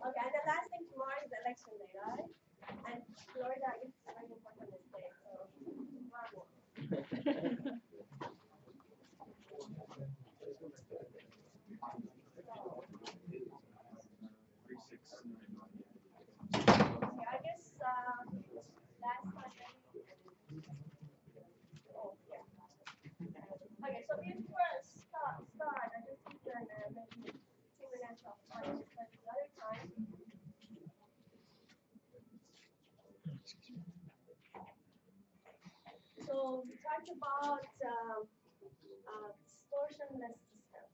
Okay, and the last thing tomorrow is election day, right? And Florida is a very important state, so bravo. Okay, I guess last time. Oh, yeah. Okay, so before I start, I just need to maybe 2 minutes of time to spend the other time. So we talked about distortionless systems.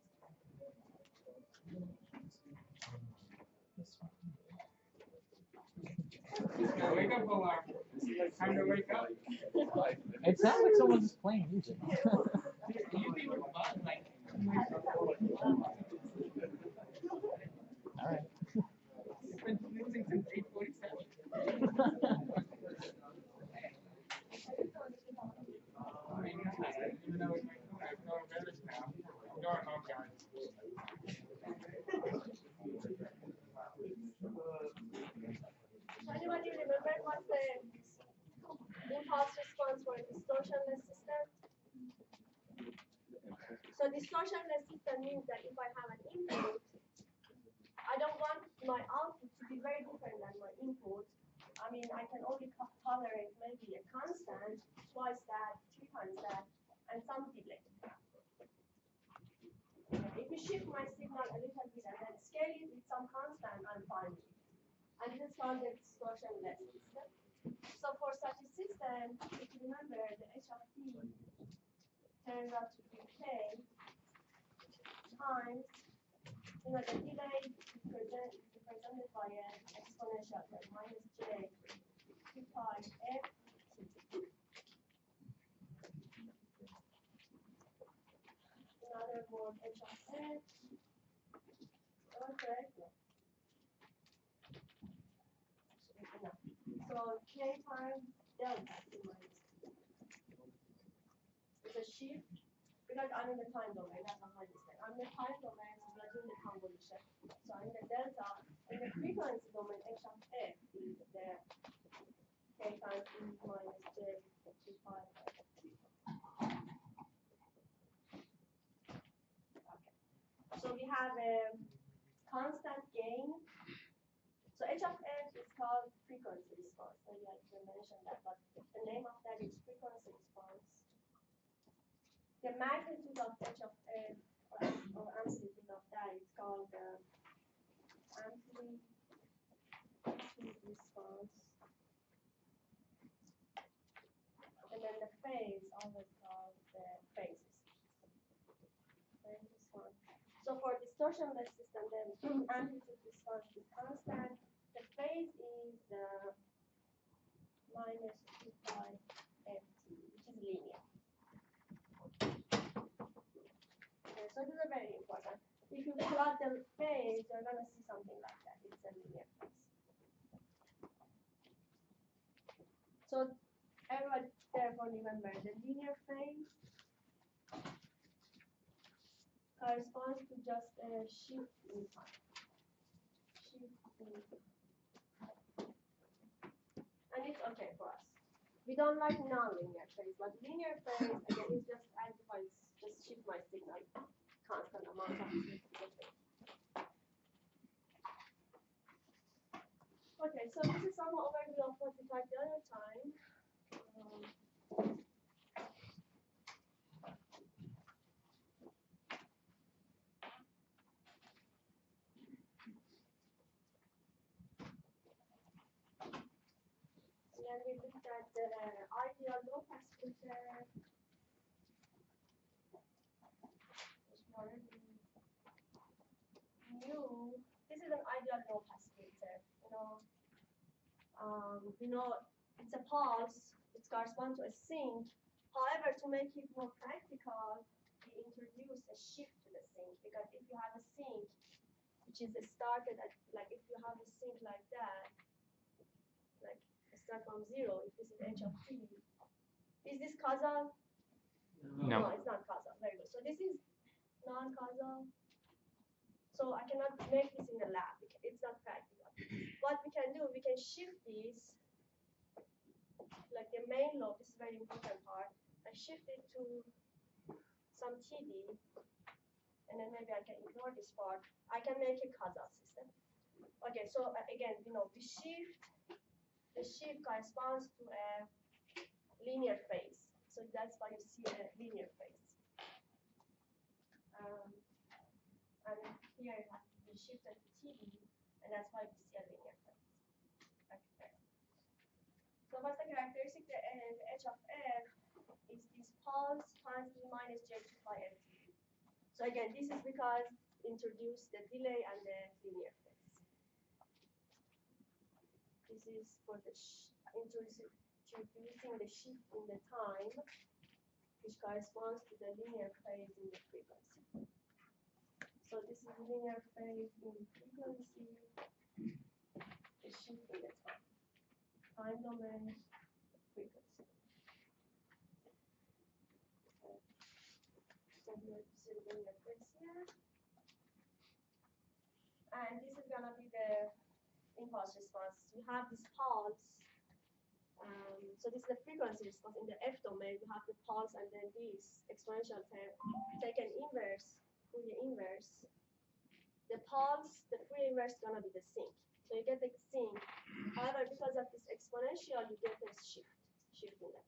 Wake up alarm. Time to wake up. It sounds like someone's just playing music. You be with fun, like. All right. You've been snoozing since 8:47. I mean, I didn't even know it was my phone. I have no embarrassed now. I'm going home, guys. So anybody remember what's the impulse response for a distortionless system? So distortionless system means that if I have an input, I don't want my output to be very different than my input. I mean, I can only tolerate maybe a constant, twice that, 3 times that, and some delay. If you shift my signal a little bit and then scale it with some constant, I'm fine with it. And this is called the distortionless system. So for such a system, if you remember, the h of t turns out to be k times, the delay is represented by an exponential term, minus j 2 pi f. In other words, h of x. Okay. So k times delta minus t. It's a shift because I'm in the time domain. That's not how you say. I'm in the time domain, so we are doing the convolution. So I'm in the delta, and the frequency domain h of x is the k times e minus j 2 pi. Okay. So we have a constant gain. So h of x is called frequency response. Maybe I can mention that, but the name of that is frequency response. The magnitude of h of x or amplitude of that is called amplitude response. And then the phase always called the phase response. So for distortionless system, the amplitude response is constant. The phase is minus 2 pi ft, which is linear. Okay, so this is very important. If you plot the phase, you're going to see something like that. It's a linear phase. So everybody therefore remember the linear phase corresponds to just a shift in time. And it's okay for us. We don't like non-linear phase, but linear phase again is just as if I just shift my signal constant amount of time. Okay, so this is some overview of what we talked the other time. And we looked at the ideal low pass filter, which we already knew. This is an ideal low pass filter. It's a pulse. It corresponds to a sink. However, to make it more practical, we introduce a shift to the sink because if you have a sink, which is started at like if you have a sink like that, like start from 0. If this is h of t, is this causal? No. No, it's not causal. Very good. So this is non-causal. So I cannot make this in the lab. It's not practical. What we can do, we can shift these, like the main lobe, this is very important part. I shift it to some TD, and then maybe I can ignore this part. I can make a causal system. Okay, so again, the shift corresponds to a linear phase. So that's why you see a linear phase. And here it has to be shifted to TD, and that's why we see a linear phase. Okay. So what's the characteristic? The h of f is this pulse times e minus j2 pi ft. So again, this is because introduce the delay and the linear phase. This is for the introducing the shift in the time, which corresponds to the linear phase in the frequency. So this is linear phase in frequency, the shift in the time domain, frequency. Okay. So this is linear phase here. And this is gonna be the impulse response. We have this pulse. So this is the frequency response. In the F domain, we have the pulse and then this exponential term. Take an inverse, Fourier inverse. The pulse, the Fourier inverse is gonna be the sinc. So you get the sinc. However, because of this exponential, you get a shift in the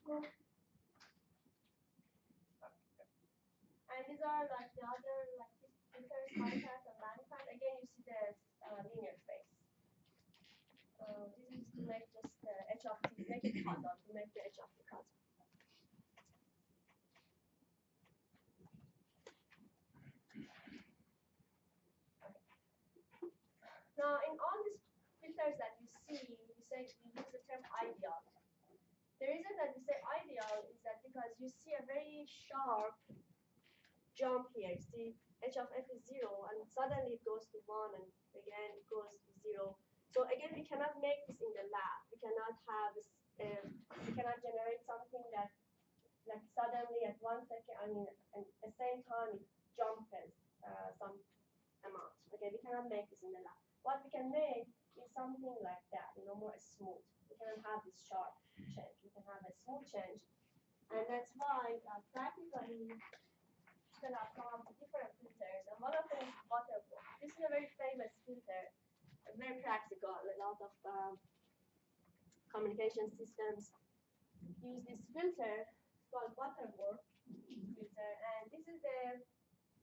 time. And these are like the other filters, high pass and band pass. Again, you see the linear phase. This is to make just the h of t, make it causal, to make the h of t causal. Okay. Now, in all these filters that you see, we use the term ideal. The reason that we say ideal is that because you see a very sharp jump here. See, h of f is 0, and suddenly it goes to 1, and again it goes to 0. So again, we cannot make this in the lab. We cannot have this. We cannot generate something that, like, suddenly at 1 second, at the same time it jumps some amount. Okay, we cannot make this in the lab. What we can make is something like that, more smooth. We cannot have this sharp change. We can have a smooth change, and that's why practically you can come up with different filters, and one of them is Butterworth. This is a very famous filter. Very practical. A lot of communication systems use this filter. It's called Butterworth filter, and this is the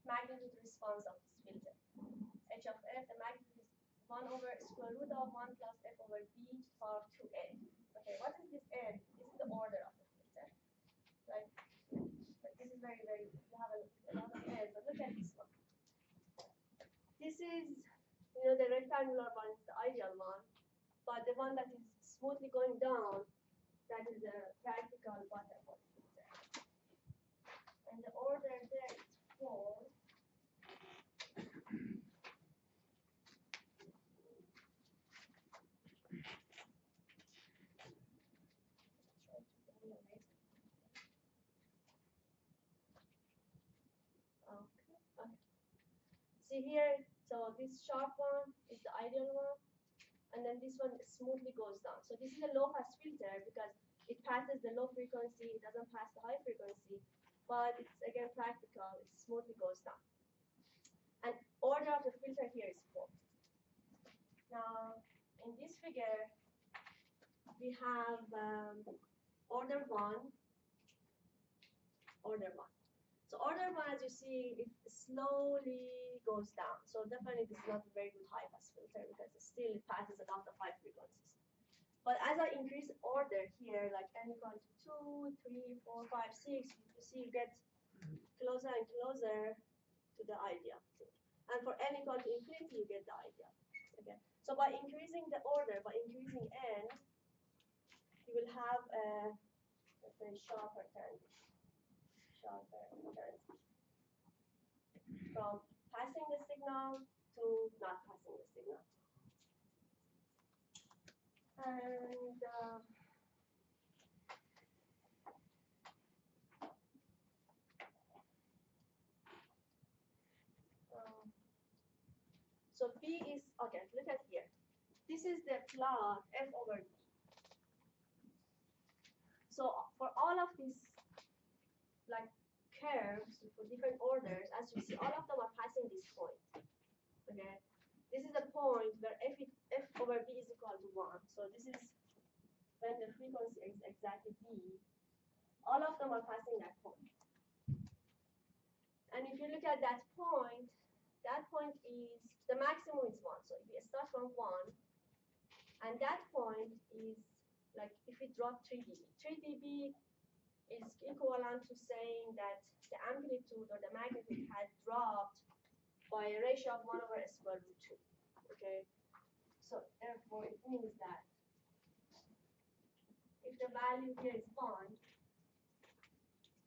magnitude response of this filter. H of f, the magnitude is 1 over square root of 1 plus f over b to the power of 2n. Okay, what is this n? This is the order of the filter. Right? But this is very, very, you have a lot of n, but look at this one. This is, the rectangular one is the ideal one, but the one that is smoothly going down, that is the practical Butterworth filter. And the order there is 4. Okay. See here, so this sharp one is the ideal one, and then this one smoothly goes down. So this is a low pass filter because it passes the low frequency, it doesn't pass the high frequency, but it's again practical, it smoothly goes down. And order of the filter here is 4. Now, in this figure, we have order 1. So order 1, as you see, it slowly goes down. So definitely this is not a very good high pass filter because it still passes a lot of high frequencies. But as I increase order here, like n equal to 2, 3, 4, 5, 6, you see you get closer and closer to the ideal. And for n equal to infinity, you get the ideal. Okay. So by increasing the order, by increasing n, you will have a, let's say, sharper transition. From passing the signal to not passing the signal. And So B is, okay, look at here. This is the plot F over B. So for all of these like curves for different orders, as you see, all of them are passing this point. Okay, this is the point where F over B is equal to 1. So this is when the frequency is exactly B. All of them are passing that point. And if you look at that point is, the maximum is 1. So if we start from 1, and that point is, like, if we drop 3 dB. 3 dB is equivalent to saying that the amplitude or the magnitude has dropped by a ratio of 1 over square root 2. Okay? So therefore, it means that if the value here is 1,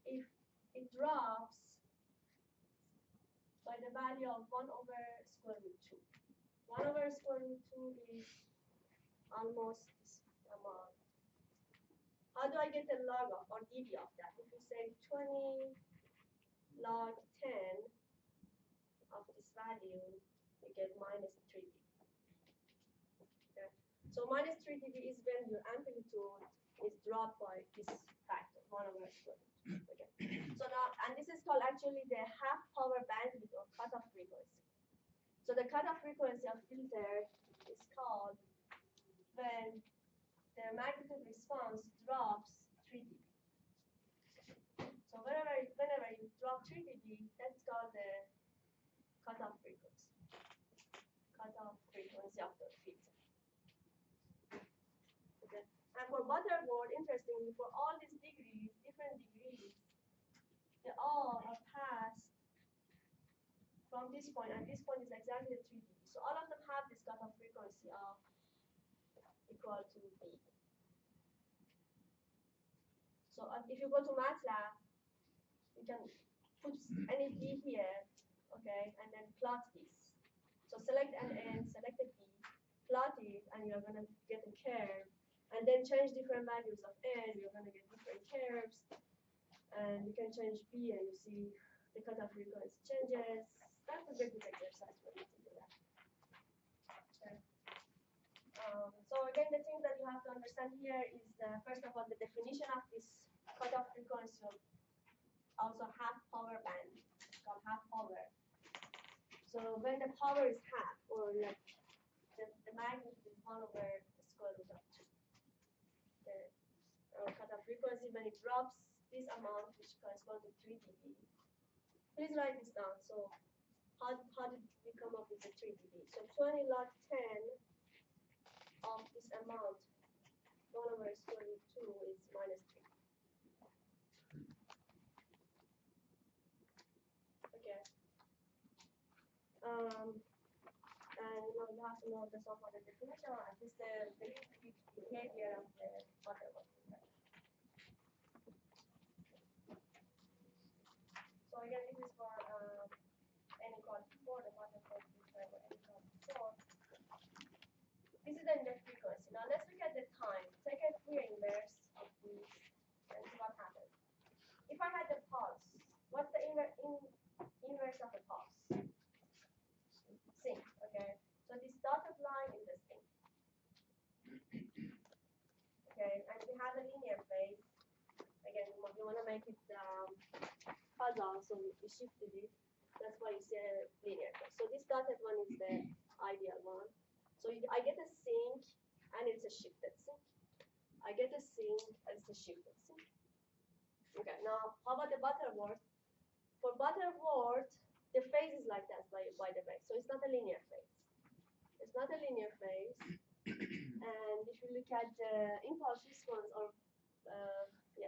if it drops by the value of 1 over square root 2. 1 over square root 2 is almost this amount. How do I get the log of or dB of that? If you say 20 log 10 of this value, you get minus 3 dB. Okay. So minus 3 dB is when your amplitude is dropped by this factor, 1 over square root. Okay. So now, and this is called actually the half power bandwidth or cutoff frequency. So the cutoff frequency of filter is called when the magnitude response drops 3 dB. So whenever you drop 3 dB, that's called the cutoff frequency. Cutoff frequency of the filter. Okay. And for Butterworth, interestingly, for all these degrees, different degrees, they all are passed from this point, and this point is exactly 3 dB. So all of them have this cutoff frequency of equal to B. So if you go to MATLAB, you can put any B here, okay, and then plot this. So select an N, select a B, plot it, and you're gonna get a curve, and then change different values of N, you're gonna get different curves, and you can change B, and you see the cutoff frequency changes. That would be a good exercise for you to do that. Okay. So again, the thing that you have to understand here is, first of all, the definition of this cutoff frequency, also half power band, it's called half power. So when the power is half, or like the magnitude is 1 over the square root of 2. The cutoff frequency, when it drops this amount, which corresponds to 3 dB. Please write this down. So how did we come up with the 3 dB? So 20 log 10 of this amount, 1 over square root 2 is minus 3. Okay. And you have to know the sum of the definition, at least the behavior of the Butterworth filter. So again, this is for n equal to 4, the Butterworth filter, or n equal to 4. This is then the frequency. Now let's look at the time. Take a Fourier inverse of this and see what happens. If I had the pulse, what's the inverse of the pulse? Sync, okay? So this dotted line is the sync. Okay, and we have a linear phase. Again, we want to make it puzzle, so we shifted it. That's why you see a linear phase. So this dotted one is the ideal one. So I get a sync, and it's a shifted sync. I get a sync, and it's a shifted sync. Okay, now how about the Butterworth? For Butterworth, the phase is like that, by the way. So it's not a linear phase. It's not a linear phase. And if you look at the impulse response, or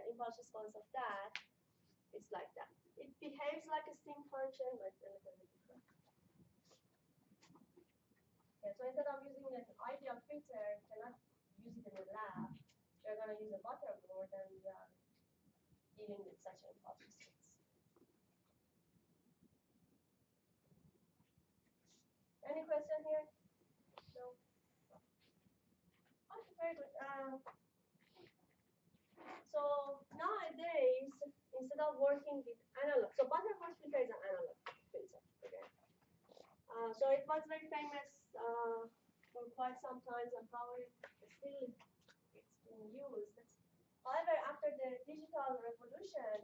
impulse response of that, it's like that. It behaves like a sync function, but a little bit different. Okay, so instead of using an ideal filter, you cannot use it in the lab. You're going to use a Butterworth, and we are dealing with such an impulse response. Any question here? No? Okay, very good. So nowadays, instead of working with analog, so Butterworth filter is an analog filter, okay? So it was very famous for quite some time, and probably still it's being used. However, after the digital revolution,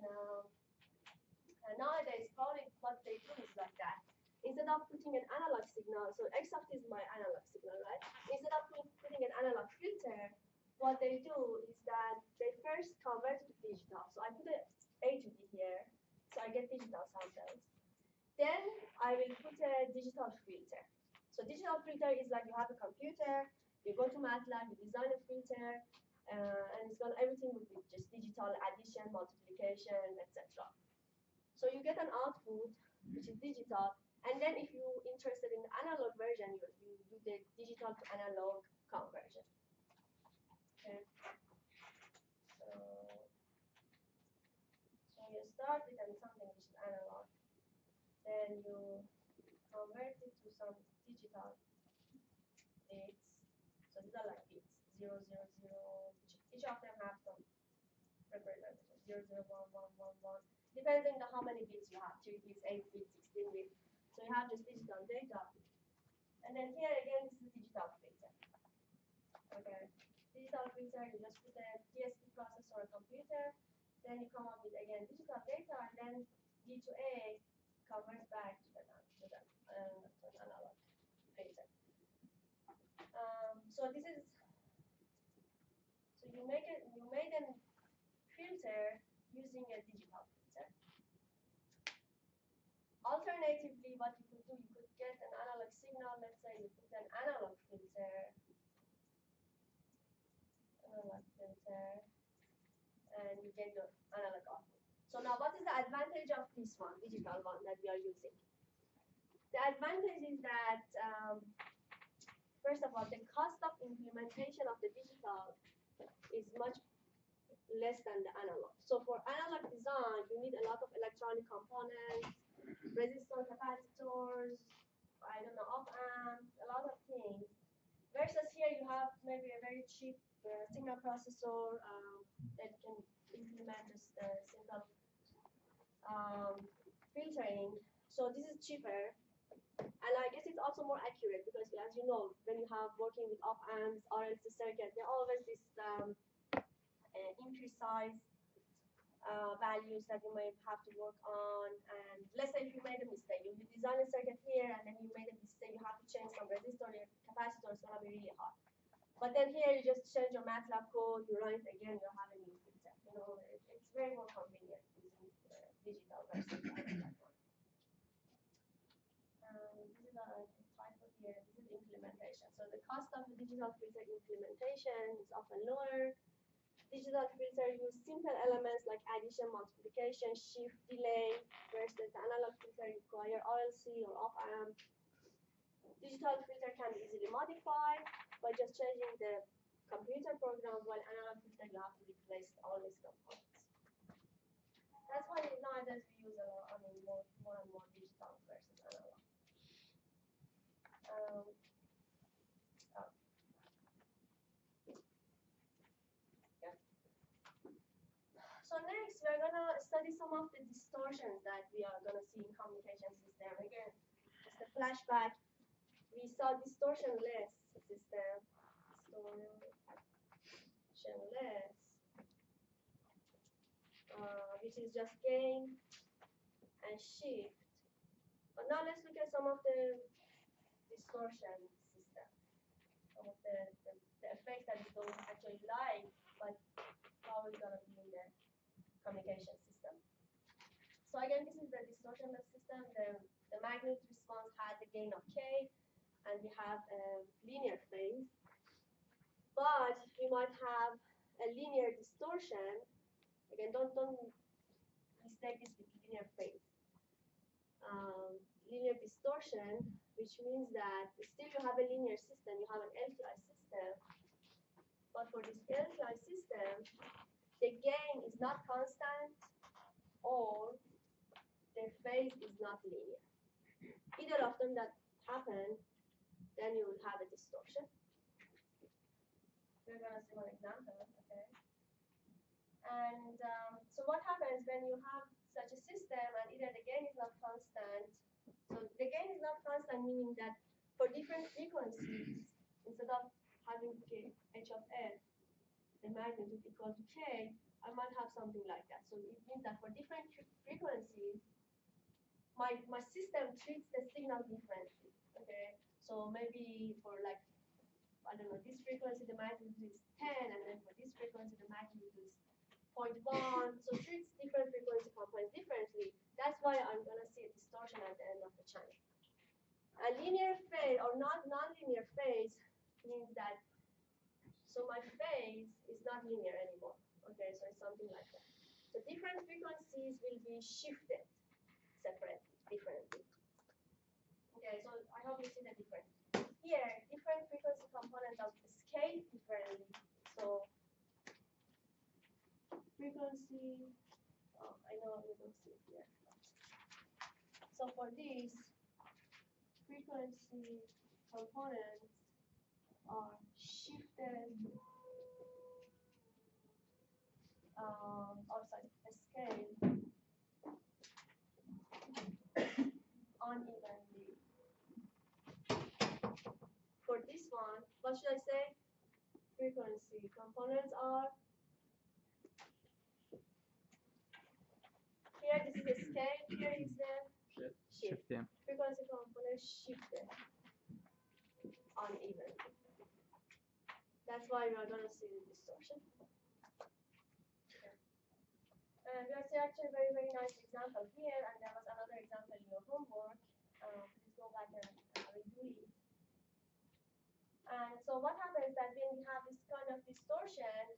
nowadays probably what they do is like that. Instead of putting an analog signal, so X of t is my analog signal, right? Instead of putting an analog filter, what they do is that they first convert it to digital. So I put a to D here, so I get digital samples. Then I will put a digital filter. So digital filter is like you have a computer, you go to MATLAB, you design a filter, and it's gonna everything will be just digital addition, multiplication, etc. So you get an output which is digital, and then if you're interested in the analog version, you do the digital to analog conversion. Okay. So you start with something which is analog, then you convert it to some digital bits. So these are like bits, 0, 0, 0. Each of them have some representation, 0, 0, 1, 1, 1, 1. Depending on how many bits you have, 3 bits, 8 bits, 16 bits. So you have just digital data. And then here again, this is digital filter. Okay. Digital filter, you just put a DSP processor or computer, then you come up with again digital data, and then D to A converts back to an analog filter. So this is you made a filter using a digital filter. Alternatively, what you could do, you could get an analog signal. Let's say you put an analog filter, and you get your analog output. So now, what is the advantage of this one, digital one that we are using? The advantage is that first of all, the cost of implementation of the digital is much less than the analog. So for analog design, you need a lot of electronic components, resistor capacitors, I don't know, op amps, a lot of things. Versus here, you have maybe a very cheap signal processor that can implement just simple filtering. So this is cheaper. And I guess it's also more accurate because, as you know, when you have working with op amps, RLC circuits, there are always this imprecise values that you may have to work on. And let's say if you made a mistake, you design a circuit here and then you made a mistake, you have to change some resistor, your capacitor is going to be really hard. But then here you just change your MATLAB code, you run it again, you have a new filter. You know, it's very more convenient using digital versus analog. This is a title here. This is implementation. So the cost of the digital filter implementation is often lower. Digital filter use simple elements like addition, multiplication, shift, delay, versus the analog filter require RLC or op amp. Digital filter can be easily modified by just changing the computer program, while analog filter you have to replace all these components. That's why nowadays we use a lot, more and more digital versus analog. So next, we're gonna study some of the distortions that we are gonna see in communication system. Again, just a flashback. We saw distortionless system, which is just gain and shift. But now let's look at some of the distortion system, some of the effects that we don't actually like, but probably gonna be in the communication system. So again, this is the distortionless system. The magnet response has a gain of k, and we have a linear phase. But we might have a linear distortion. Again, don't mistake this with linear phase. Linear distortion, which means that still you have a linear system, you have an LTI system, but for this LTI system, the gain is not constant or the phase is not linear. Either of them that happen, then you will have a distortion. We're going to see one example, okay? And so what happens when you have such a system and either the gain is not constant, so the gain is not constant constant, meaning that for different frequencies, instead of having h of f, the magnitude equal to k, I might have something like that. So it means that for different frequencies, my system treats the signal differently. Okay, so maybe for like, I don't know, this frequency the magnitude is 10, and then for this frequency the magnitude is 0.1. So treats different frequency components differently. That's why I'm gonna see a distortion at the end of the channel. A linear phase or non-linear phase means that so my phase is not linear anymore. Okay, so it's something like that. So different frequencies will be shifted separately, differently. Okay, so I hope you see the difference. Here, different frequency components are scaled differently. So frequency, oh, I know you don't see it here. So for these, frequency components are shifted, scaled unevenly. For this one, what should I say? Frequency components are here. This is the scale. Here is the shift. Yeah. Frequency components shifted unevenly. That's why we are going to see the distortion. And we are seeing actually a very, very nice example here, and there was another example in your homework. Please go back and redo it. And so what happens that when we have this kind of distortion,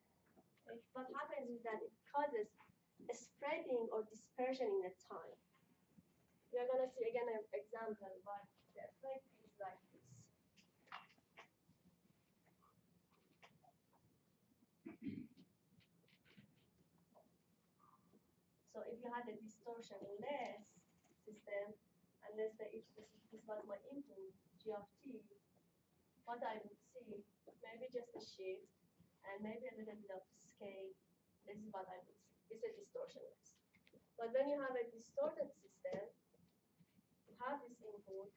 what happens is that it causes a spreading or dispersion in the time. We are going to see again an example, but the effect is like this. So if you had a distortion less system, and let's say if this was my input, g of t, what I would see, maybe just a shift, and maybe a little bit of scale. This is what I would see. It's a distortionless. But when you have a distorted system, you have this input,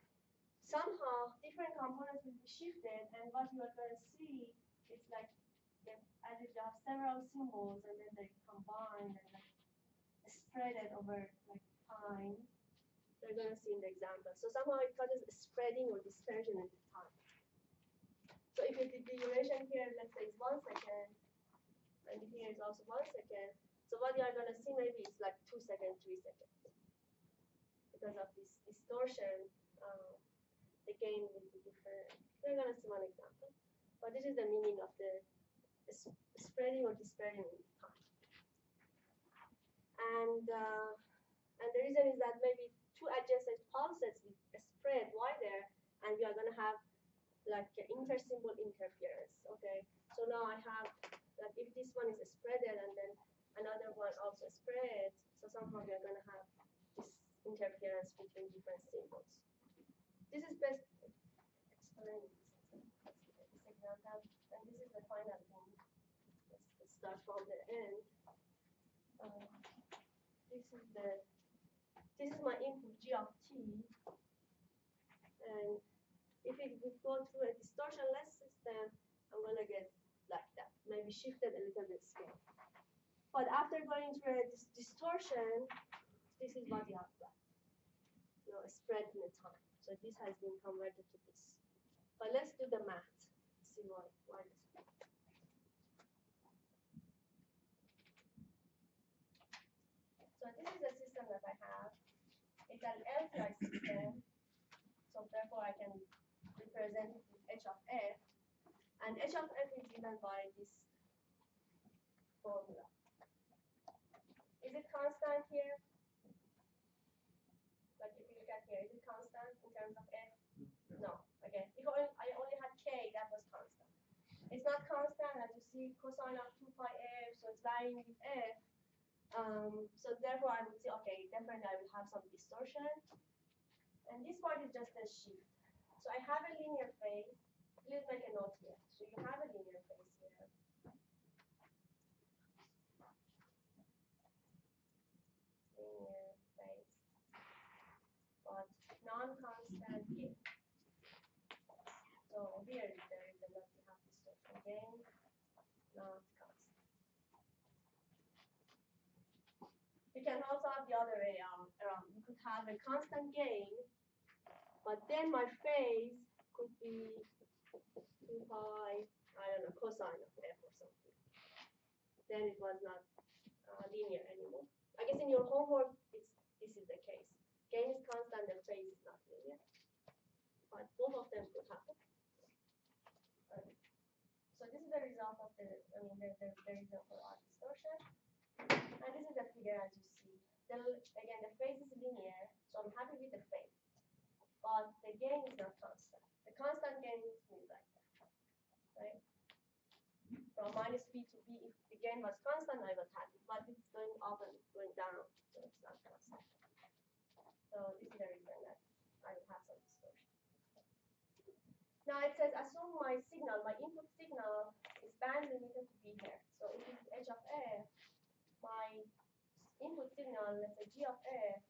somehow different components will be shifted, and what you are going to see is like as if you have several symbols and then they combine and like spread it over like time. We're going to see in the example. So somehow it causes a spreading or dispersion in the time. So if the duration here, let's say, is 1 second, and here is also 1 second, so what you are going to see maybe is like 2 seconds, 3 seconds. Because of this distortion, the gain will be different. We're going to see one example. But this is the meaning of the spreading or dispersion in time. And the reason is that maybe two adjacent pulses will spread wider, and we are going to have like intersymbol interference. Okay, so now I have like if this one is spreaded and then another one also spreads, so somehow we are going to have this interference between different symbols. This is best explained this example, and this is the final thing. Let's start from the end. This is my input g of t, and if it would go through a distortionless system, I'm gonna get like that, maybe shifted a little bit scale. But after going through a distortion, this is what you have got, a spread in the time. So this has been converted to this. But let's do the math. See why this. So this is the system that I have. It's an LTI system. So therefore I can represent it with h of f. And h of f is given by this formula. Is it constant here? Like if you look at here, is it constant in terms of f? No. Okay. If I only had k, that was constant. It's not constant, as you see, cosine of 2 pi f, so it's varying with f. So therefore I would say, okay, definitely I will have some distortion. And this part is just a shift. So I have a linear phase. Please make a note here. So you have a linear phase here. Linear phase. But non-constant gain. gain, not constant. You can also have the other way around. You could have a constant gain, but then my phase could be 2 pi, I don't know, cosine of f or something. Then it was not linear anymore. I guess in your homework, this is the case. Gain is constant and phase is not linear. But both of them could happen. So this is the result of the reason for our distortion. And this is the figure as you see. Then again, the phase is linear, so I'm happy with the phase. But the gain is not constant. The constant gain is like that, right? From minus b to b, if the gain was constant, I was happy. But it's going up and going down, so it's not constant. So this is the reason that I would have some distortion. Now it says assume my signal, my input signal is band limited to b here. So if it's h of f, my input signal, let's say g of f,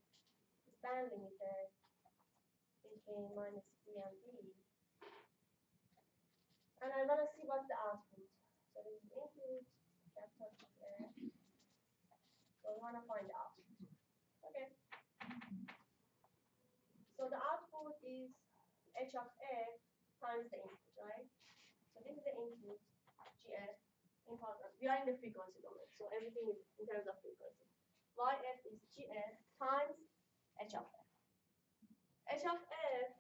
is band limited between minus b and b. And I want to see what's the output. So this is input, capital F. So we want to find the output. Okay. So the output is h of f times the input, right? So this is the input, gf. We are in the frequency domain, so everything is in terms of frequency. Yf is gf times h of f. H of f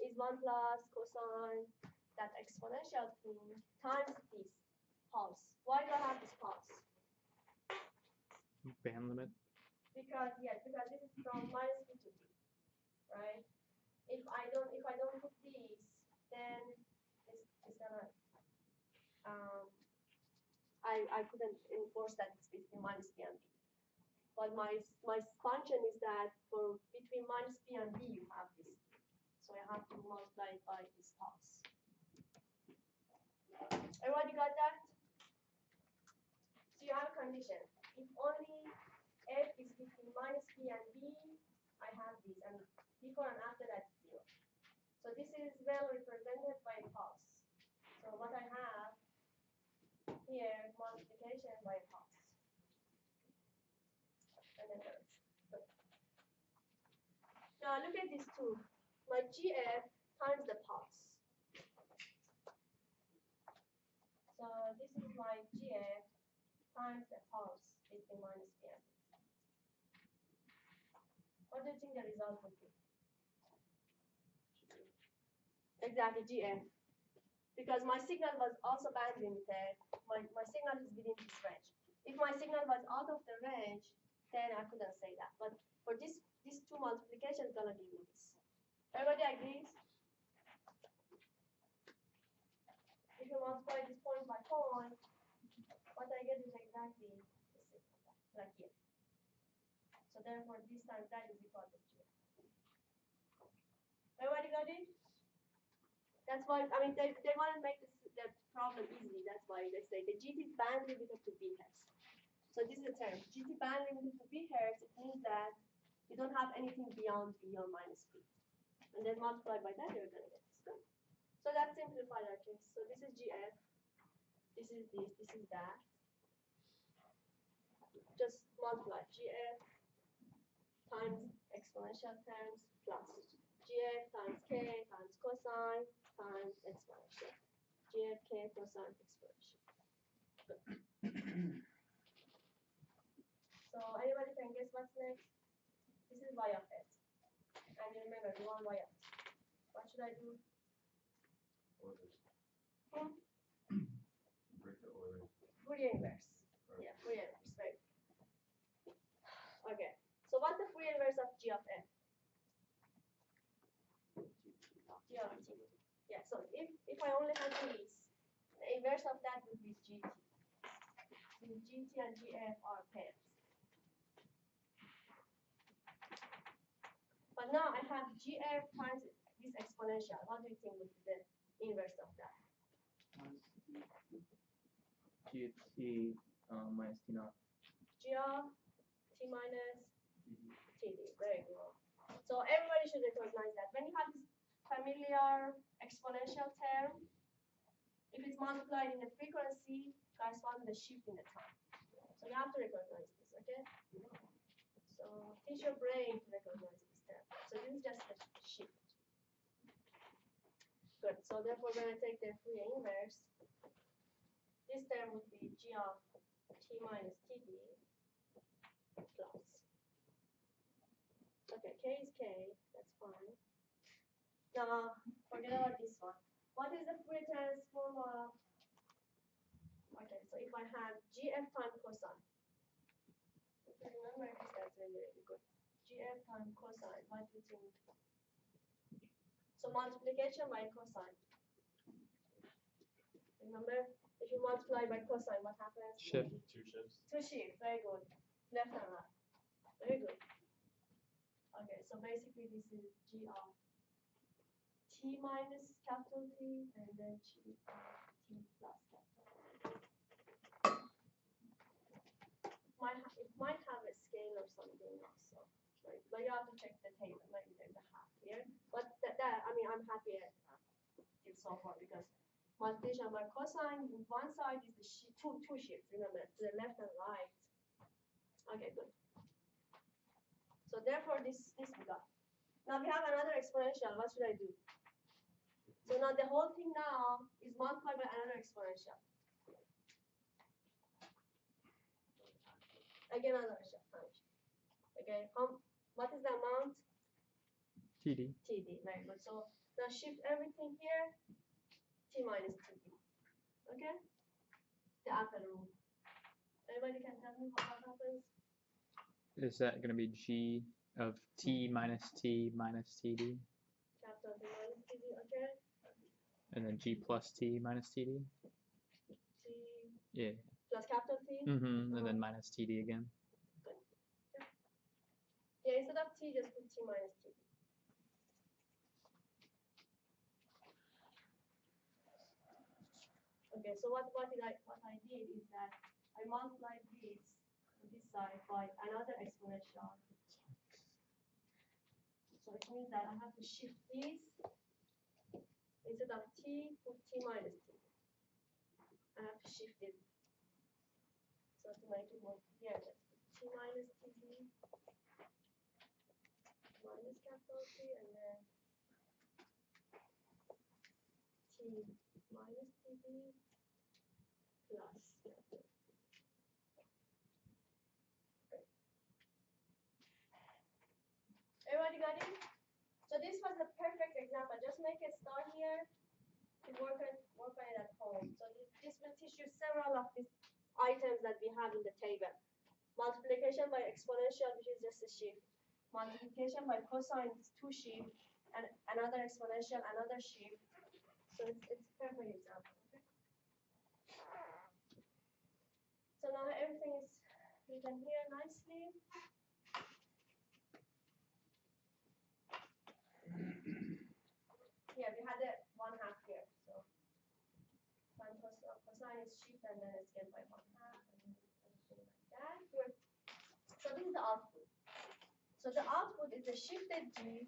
is 1 plus cosine that exponential thing times this pulse. Why do I have this pulse? Band limit. Because this is from minus b to b, right? If I don't put these, then it's gonna I couldn't enforce that it's between minus b and b. But my function is that for between minus b and b you have this. So I have to multiply it by this pulse. Everybody got that? So you have a condition. If only f is between minus b and b, I have this, and before and after that's 0. So this is well represented by a pulse. So what I have here, multiplication by a pulse. And then now look at these two. My gf times the pulse. So this is my gf times the pulse between minus b and b. What do you think the result would be? Exactly, gf. Because my signal was also band limited. My signal is within this range. If my signal was out of the range, then I couldn't say that. But for these two multiplications, gonna give me this. Everybody agrees? If you multiply this point by point, what I get is exactly the signal, like here. So therefore, this times that is equal to g. Everybody got it? That's why, I mean, they want to make the problem easy. That's why they say the GT is band limited to b hertz. So this is a term. GT band limited to b hertz, it means that you don't have anything beyond b or minus b. And then multiplied by that, you're going to get this. So that simplified our case. So this is GF, this is this, this is that. Just multiply GF times exponential terms plus GF times K times cosine times exponential. GF K cosine exponential. So anybody can guess what's next? This is y of x. And you remember we want y of x. What should I do? Fourier inverse. Yeah, Fourier inverse. Right. Okay. So what's the Fourier inverse of g of f? G of t. Yeah. So if I only have these, the inverse of that would be gt. So gt and gf are pairs. But now I have gf times this exponential. What do you think would be the inverse of that? G minus T naught. G of t minus td. Very good. So everybody should recognize that when you have this familiar exponential term, If it's multiplied in the frequency, corresponds to the shift in the time. So you have to recognize this, okay? So teach your brain to recognize this term. So this is just a shift. Good. So therefore, when I take the Fourier inverse, this term would be g of t minus td plus. Okay, k is k. That's fine. Now forget about this one. What is the Fourier transform of? Okay, so if I have gf times cosine. If you remember this, that's really, really good. Gf times cosine. What do you think? So multiplication by cosine. Remember, if you multiply by cosine, what happens? Shift. Two shifts. Two shifts. Very good. Left and right. Very good. Okay, so basically this is g of t minus capital T and then g of t plus capital T. It might have a scale or something also, right? But you have to check the table. Maybe there's a half here. But I mean, I'm happy till so far because multiplication by cosine, one side is the two shifts, remember, to the left and right. Okay, good. So therefore, this we got. Now we have another exponential. What should I do? So now the whole thing now is multiplied by another exponential. Again, another function. Okay, what is the amount? TD. TD, very good. So now shift everything here, t minus TD. Okay? The upper rule. Anybody can tell me what happens? Is that going to be G of T minus TD? Capital T minus TD, okay? And then G plus T minus TD? T Yeah. plus capital T? And then minus TD again. Good. Yeah, instead of T, just put T minus TD. Okay, so what I did is that I multiplied this side by another exponential. So it means that I have to shift these. Instead of t, put t minus t. I have to shift it. So to make it more clear, let's put t minus td minus capital T and then t minus td plus capital T. Everybody got it? So this was a perfect example. Just make a start here to work on it at home. So this will teach you several of these items that we have in the table. Multiplication by exponential, which is just a shift. Multiplication by cosine is two shifts, and another exponential, another shift. So it's a perfect example. Okay? So now everything is written here nicely. Yeah, we had a 1/2 here, so cosine is shift and then it's scaled by 1/2 and everything like that. Good. So this is the output. So the output is a shifted G,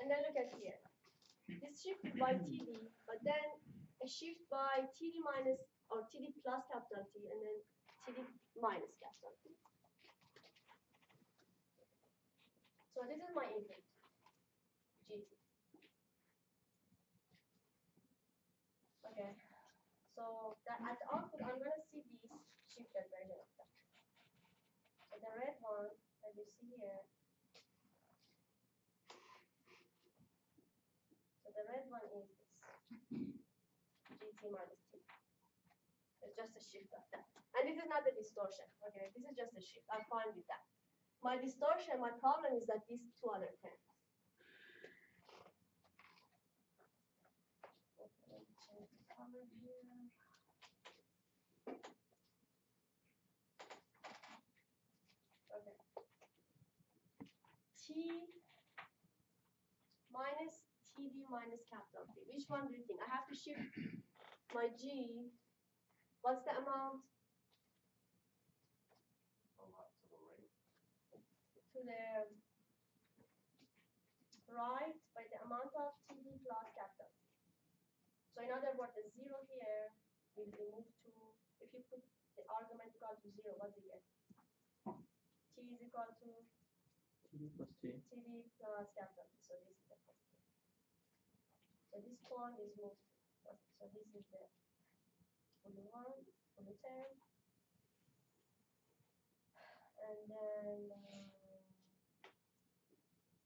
and then look at here. This shift is by TD, but then a shift by TD minus or TD plus capital T, and then TD minus capital T. So this is my input. GT. Okay, so that at the output, I'm going to see these shifted version of that. So the red one that you see here, so the red one is this GT minus T. It's just a shift of that. And this is not a distortion, okay? This is just a shift. I'm fine with that. My distortion, my problem is that these two other terms. Okay. T minus TD minus capital T. Which one do you think? I have to shift my G. What's the amount? A lot to the right. To the right by the amount of TD plus capital T. So in other words, the 0 here will be moved to, if you put the argument equal to 0, what do you get? T is equal to T plus T. TD plus capital T. So this is the point. So this point is moved. So this is the blue one, blue term. And then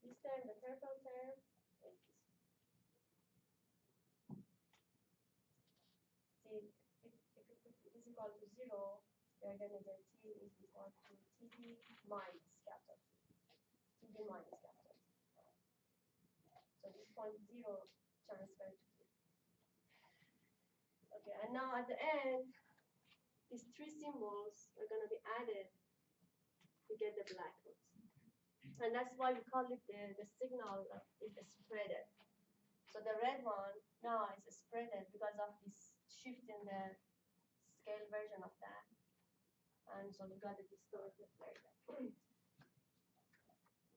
this term, the purple term, is this. See, if you put it is equal to 0, you're going to get T is equal to TD minus capital T. TD minus capital T. So this point 0 transferred to T. Okay, and now at the end, these three symbols are going to be added to get the black ones. And that's why we call it the signal is spreaded. So the red one now is spreaded because of this shift in the scale version of that. And so we got the distorted version.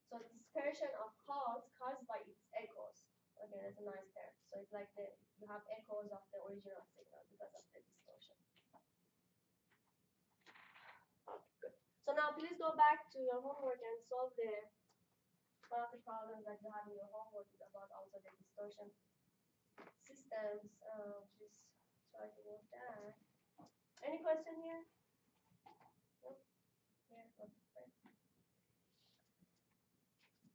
So dispersion of pulse caused by its echoes. Okay, that's a nice term. So it's like you have echoes of the original signal because of the distortion. Okay, good. So now please go back to your homework and solve one of the problems that you have in your homework is about also the distortion systems. Just try to work that. Any question here? No? Yeah, okay.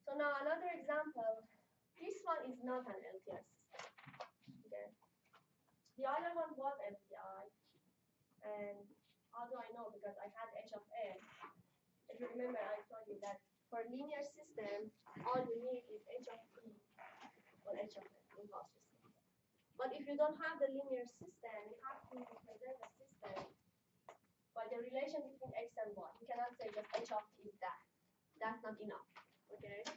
So now another example. This one is not an LTI system. Okay. The other one was LTI. And how do I know? Because I had H of A. If you remember, I told you that for linear system, all you need is H of T or H of N in Gauss system. But if you don't have the linear system, you have to represent the system by the relation between X and Y. You cannot say just H of T is that. That's not enough. Okay?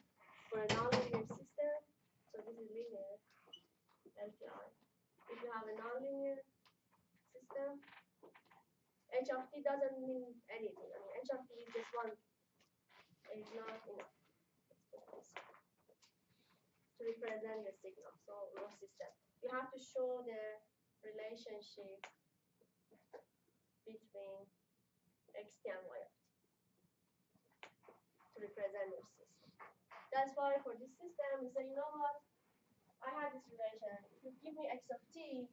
For a nonlinear system, so this is linear LTI. If you have a nonlinear system, H of T doesn't mean anything. I mean, H of T is just one. It's not enough. To represent the signal, so no system. You have to show the relationship between X and Y of T to represent your system. That's why for this system, we say, you know what? I have this relation. If you give me X of T,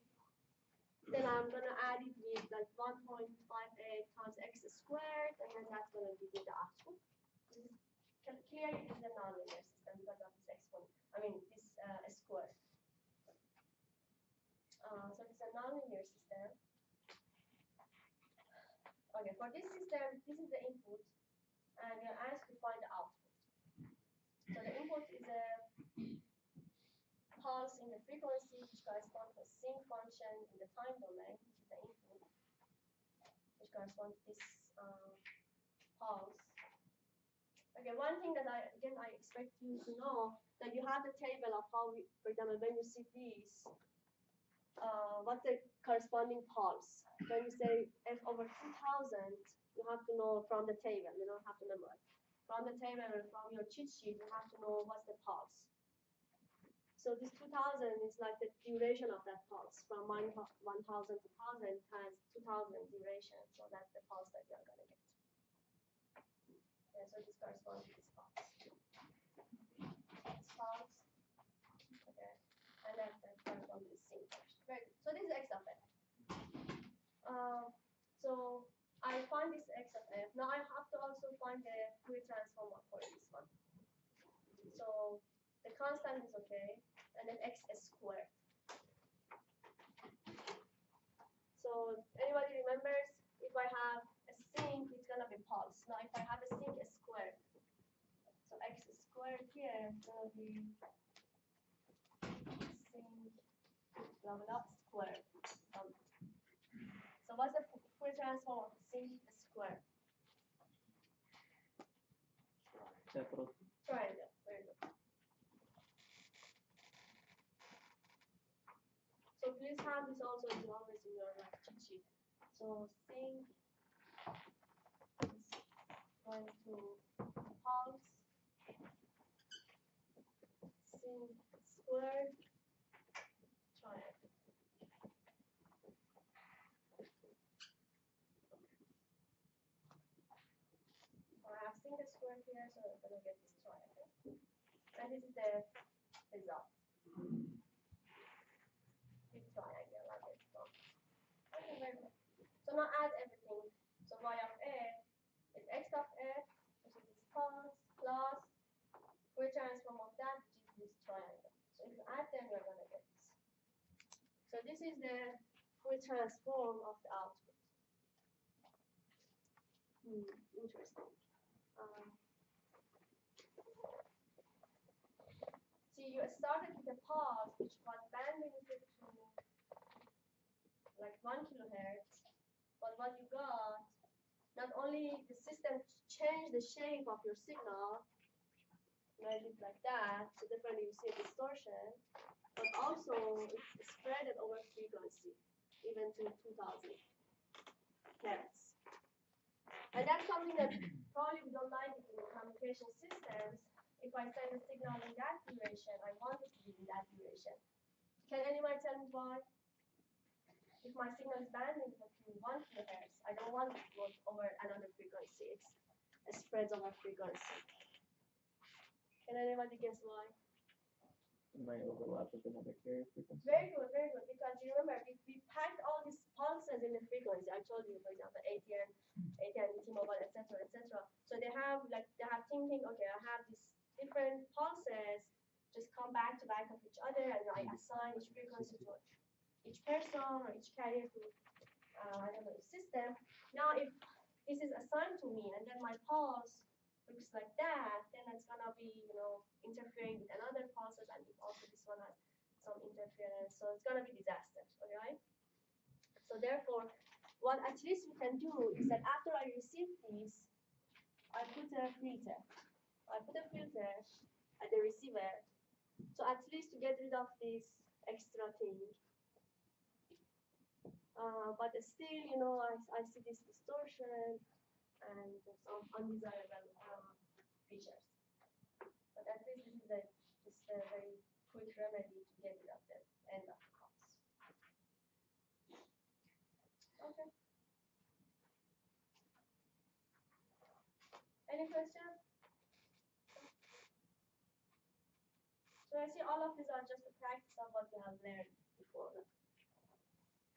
then I'm going to add it with like 1.58 times X squared, and then that's going to give me the output. Clearly, this is a nonlinear system because of this exponent. I mean, this square. So it's a nonlinear system. Okay, for this system, this is the input, and you're asked to find the output. So the input is a pulse in the frequency, which corresponds to a sinc function in the time domain, which is the input, which corresponds to this pulse. Okay, one thing that I expect you to know that you have the table of how we, for example, when you see these, what's the corresponding pulse? When you say F over 2000, you have to know from the table. You don't have to memorize. From the table or from your cheat sheet, you have to know what's the pulse. So this 2000 is like the duration of that pulse. From 1000 to 1000 has 2000 duration. So that's the pulse that you're going to get. Okay, so this corresponds to this pulse. This pulse. Okay. And that corresponds to the sinc function. Very good. So this is X of F. So I find this X of F. Now I have to also find the Fourier transform for this one. So the constant is okay, and then X is squared. So anybody remembers, if I have a sinc, it's gonna be pulse. Now if I have a sinc squared, so X squared here is gonna be sinc blah blah squared. So what's the Fourier transform of sinc squared? Capital. Triangle. Very good. So please have this also as always in your cheat sheet. So sinc is going to pulse sinc squared triangle. outward here, so we're gonna get this triangle. And this is the result. This triangle like this. Okay, very good. So now add everything. So y of a is x of a, which is this pulse, plus Fourier transform of that, which is this triangle. So if you add them, you're gonna get this. So this is the Fourier transform of the output. Interesting. See, you started with a pulse which was bandwidth to like 1 kilohertz, but what you got, not only the system changed the shape of your signal, made it like that, so definitely you see a distortion, but also it's spread it over frequency, even to 2000 hertz. And that's something that probably we don't like in communication systems. If I send a signal in that duration, I want it to be in that duration. Can anyone tell me why? If my signal is bandwidth of 1 kilohertz, I don't want it to go over another frequency. It spreads over frequency. Can anybody guess why? It might overlap with another carrier frequency. Very good, very good. Because you remember, we packed all these pulses in the frequency. I told you, for example, AT&T, T-Mobile, etc., etc. So they have thinking, okay, I have these different pulses, just come back to back of each other, and I assign each frequency to each person or each carrier to I don't know, system. Now, if this is assigned to me, and then my pulse looks like that, then it's gonna be, interfering with another pulses, and if also this one has some interference, so it's gonna be disaster, alright? So therefore, what at least we can do is that after I receive these, I put a filter. I put a filter at the receiver, so at least to get rid of this extra thing. But still, I see this distortion and some undesirable features. But at least this is just a very quick remedy to get rid of the end of the pulse. Okay. Any questions? So I see all of these are just a practice of what you have learned before,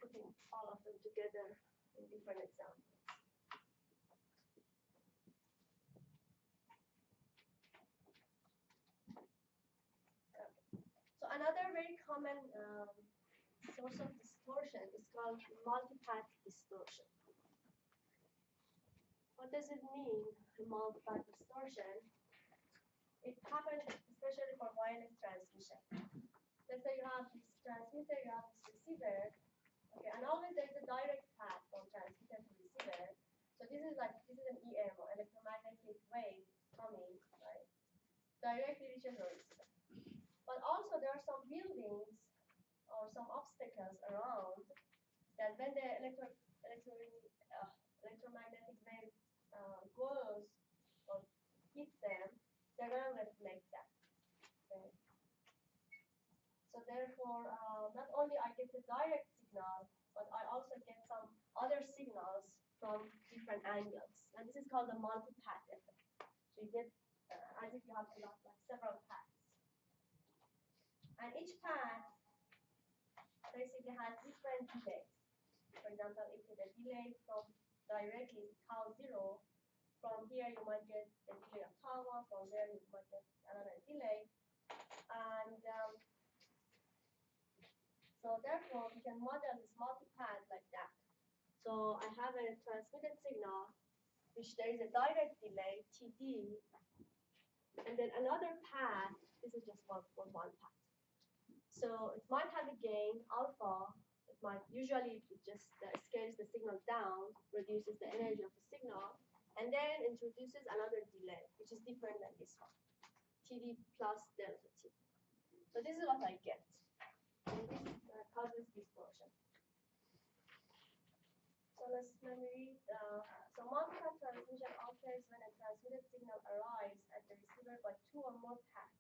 putting all of them together in different examples. So another very common source of distortion is called multipath distortion. What does it mean, multipath distortion? It happens especially for wireless transmission. Let's say you have this transmitter, you have this receiver, okay, and always there is a direct path from transmitter to receiver. So this is an EM, or electromagnetic wave coming, right? Directly reaches the receiver. But also there are some buildings or some obstacles around that when the electromagnetic wave goes or hits them, they're going to reflect that. Okay. So therefore, not only I get a direct signal, but I also get some other signals from different angles. And this is called the multipath effect. So you get, as if you have several paths. And each path basically has different delays. For example, if the delay from directly tau 0, from here you might get the delay of tau 1, from there you might get another delay. And so therefore we can model this multipath like that. So I have a transmitted signal, which there is a direct delay, TD, and then another path, this is just one path. So it might have a gain, alpha. It might usually it just scales the signal down, reduces the energy of the signal, and then introduces another delay, which is different than this one, TD plus delta T. So this is what I get. And this causes distortion. So let me read. So multipath transmission occurs when a transmitted signal arrives at the receiver by two or more paths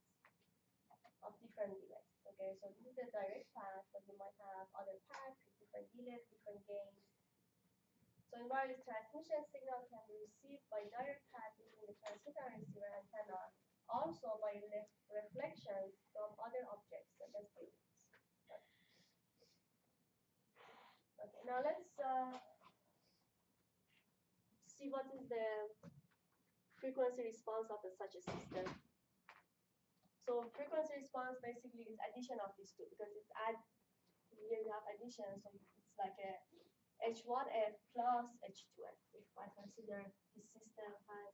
of different delays. Okay, so this is the direct path, but you might have other paths with different delays, different gains. So in wireless transmission, signal can be received by direct path between the transmitter and receiver antenna, also by reflections from other objects such as buildings. Okay, now let's see what is the frequency response of such a system. So frequency response basically is addition of these two, because it's here you have addition, so it's like a H1F plus H2F. If I consider this system has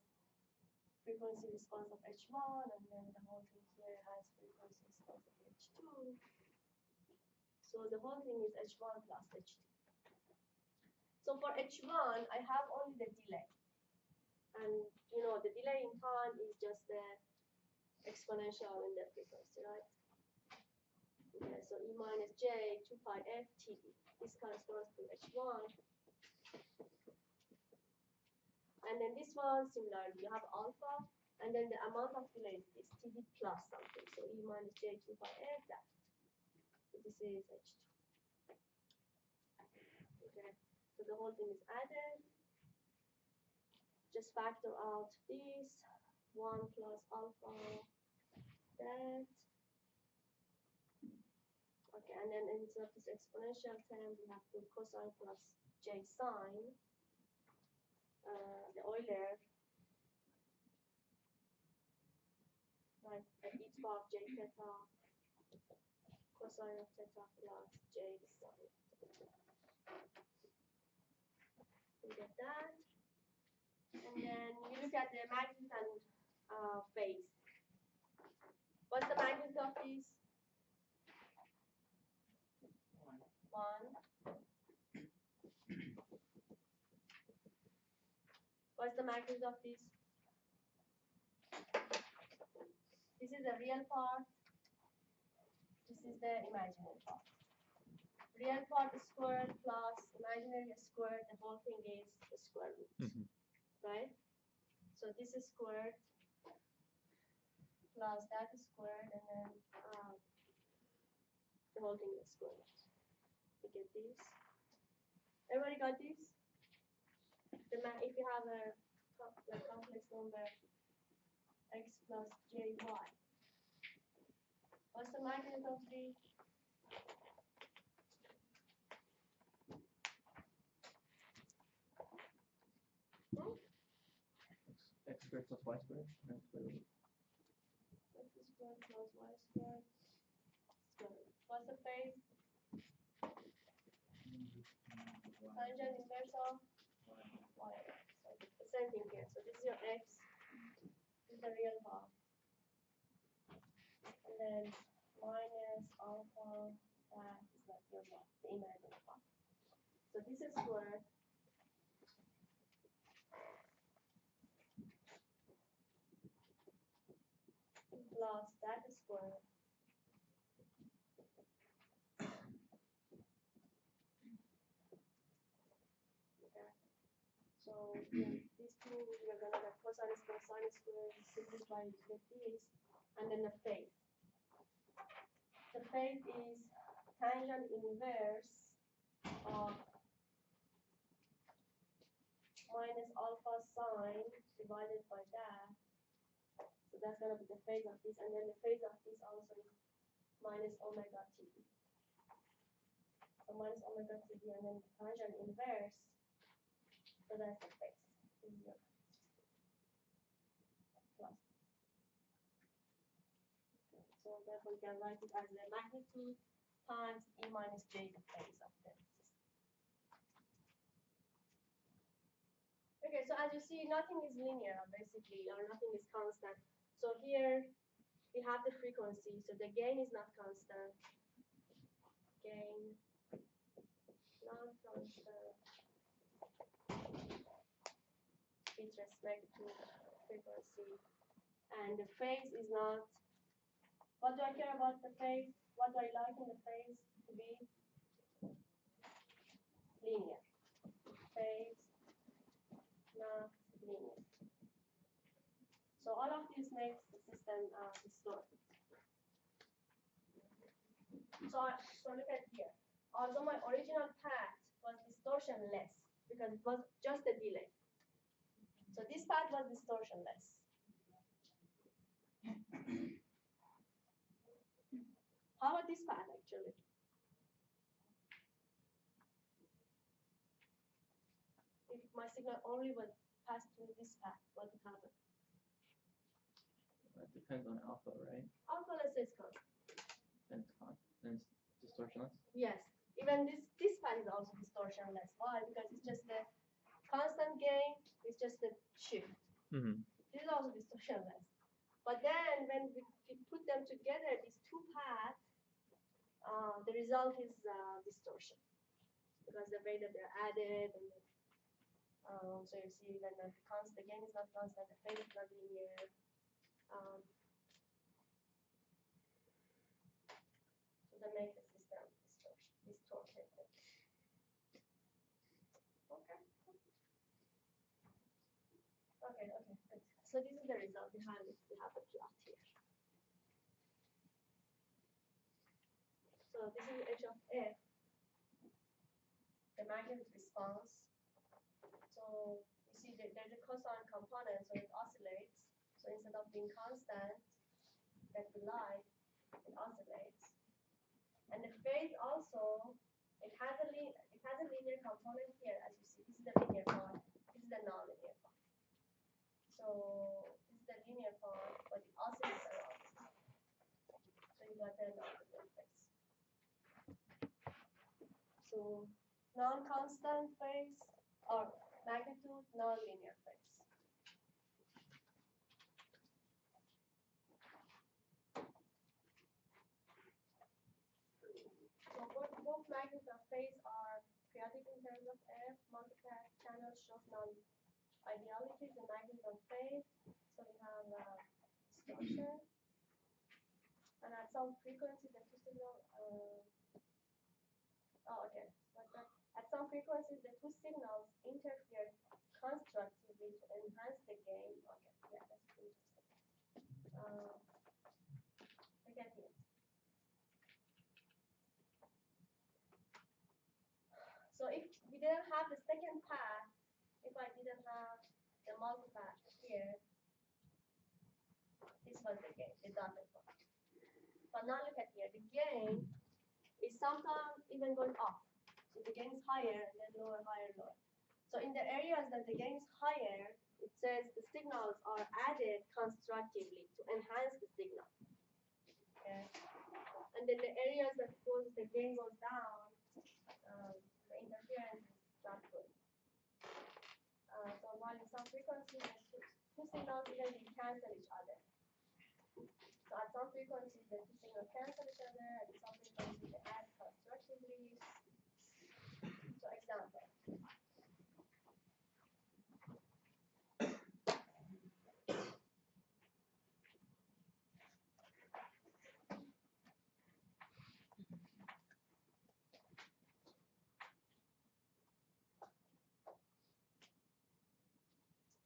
frequency response of H1, and then the whole thing here has frequency response of H2. So the whole thing is H1 plus H2. So for H1, I have only the delay. And you know, the delay in time is just the exponential in the frequency, right? Okay, so E minus J 2 pi F TD. This corresponds to H1. And then this one, similarly, you have alpha, and then the amount of delay is this, TD plus something. So E minus J 2 pi F, that. So this is H2. Okay, so the whole thing is added. Just factor out this, 1 plus alpha, that. Okay, and then instead of this exponential term, we have to cosine plus J sine, the Euler, right, at each part of J theta, cosine of theta plus J sine. We get that. And then we look at the magnitude and phase. What's the magnitude of these? 1. What's the magnitude of this? This is the real part. This is the imaginary part. Real part squared plus imaginary squared, the whole thing is the square root. Right? So this is squared plus that is squared, and then the whole thing is squared. You get this. Everybody got this? If you have a complex number x plus jy, what's the magnitude of the? X squared plus y squared. X squared X squared plus y squared. What's the phase? Tangent inverse of y. So the same thing here. So this is your x. This is the real part. And then minus alpha, that is like your part, the imaginary part. So this is squared. Plus that is squared. Okay. So these two, we're gonna have cosine squared, sine squared, simplify, you get this, and then the phase. The phase is tangent inverse of minus alpha sine divided by that. So that's going to be the phase of this, and then the phase of this also is minus omega t. So minus omega t, and then tangent inverse. So that's the phase. This is your plus. So therefore, you can write it as the magnitude times E minus J, the phase of the system. Okay, so as you see, nothing is linear, basically, or nothing is constant. So here, we have the frequency, so the gain is not constant. Gain, not constant, with respect to frequency. And the phase is not. What do I care about the phase? What do I like in the phase to be? Linear. Phase, not linear. So all of this makes the system distorted. So look at here. Although my original path was distortionless, because it was just a delay. So this path was distortionless. How about this path actually? If my signal only would pass through this path, what would happen? That depends on alpha, right? Alpha, let's say it's constant. Then it's distortionless. Yes, even this path is also distortionless. Why? Because it's just a constant gain. It's just a shift. Mm-hmm. This is also distortionless. But then when we put them together, these two paths, the result is distortion because the way that they're added, and then, so you see when the gain is not constant, the phase is not linear. So that makes the system distorted. Okay, good. So this is the result. We have the plot here. So this is h of f, the magnetic response. So you see that there's a cosine component, so it oscillates. So instead of being constant, that we like, it oscillates. And the phase also, it has a linear component here, as you see. This is the linear part. This is the non-linear part. So this is the linear part, but it oscillates around. So you got the non-linear phase. So non-constant phase or magnitude, non-linear phase. So both magnitude and phase are periodic in terms of F. Multi-path channel shows non-idealities in magnitude and phase. So we have distortion. And at some frequency, the two signals. At some frequencies, the two signals interfere constructively to enhance the gain. Okay, yeah, that's interesting. Again here. So if we didn't have the second path, if I didn't have the multipath here, this was the gain, the dotted one. But now look at here, the gain is sometimes even going up. So the gain is higher and then lower, higher, lower. So in the areas that the gain is higher, it says the signals are added constructively to enhance the signal. Okay. And then the areas that the gain goes down, the interference is not good. So while in some frequencies, the two signals even cancel each other. So at some frequencies, the two signals cancel each other, and at some frequencies, they add constructively. So example.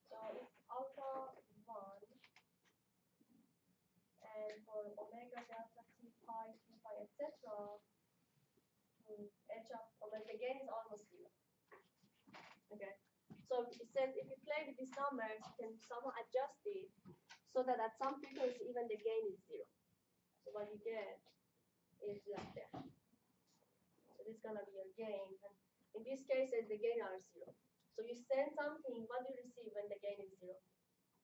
So if alpha 1, and for omega, delta, t, pi, etc., h of omega, the gain is almost zero. Okay. So it says if you play with these numbers, you can somehow adjust it so that at some frequency even the gain is zero. So what you get is like that. So this is gonna be your gain. And in this case, the gain are zero. So you send something, what do you receive when the gain is zero?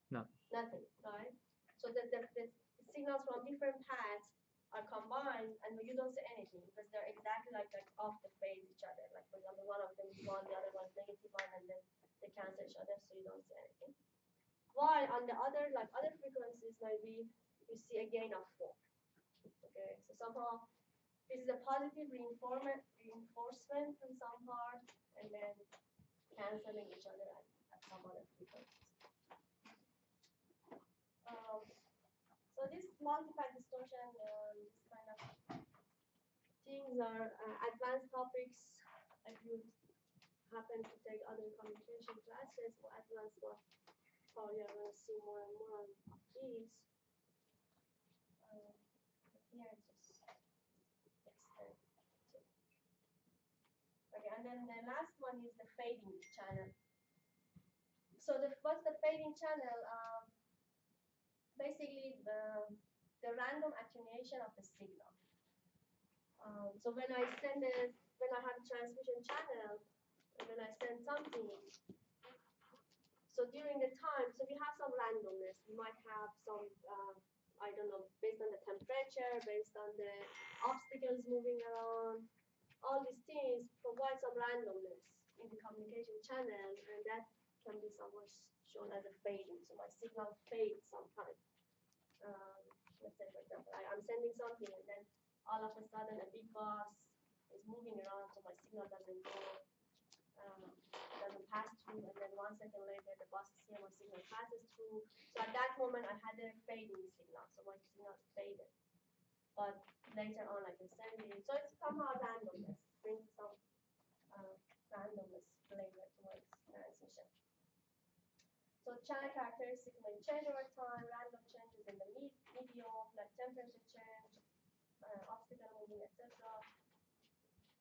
No. Nothing, right? So the signals from different paths are combined, and you don't see anything because they're exactly like off the phase each other. Like for example, one of them is 1, the other one is -1, and then they cancel each other, so you don't see anything. While on the other frequencies, maybe you see a gain of 4. Okay, so somehow this is a positive reinforcement in some part, and then canceling each other at some other frequencies. So this multipath distortion, this kind of things are advanced topics. If you happen to take other communication classes or advanced one, probably are going to see more and more of these. Here it's just extend. Okay, and And then the last one is the fading channel. So what's the fading channel? Basically the random attenuation of the signal. So when I have a transmission channel, and when I send something, so during the time, so we have some randomness. We might have some, I don't know, based on the temperature, based on the obstacles moving around, all these things provide some randomness in the communication channel, and that can be somewhat shown as a fading. So my signal fades sometimes. Let's say, for example, I'm sending something, and then all of a sudden a big bus is moving around, so my signal doesn't go, doesn't pass through, and then 1 second later the bus is here, my signal passes through. So at that moment I had a fading signal, so my signal faded. But later on I can send it. So it's somehow randomness, brings some randomness flavor to my transmission. So channel characteristics may change over time, random changes in the medium, like temperature change, obstacle moving, etc.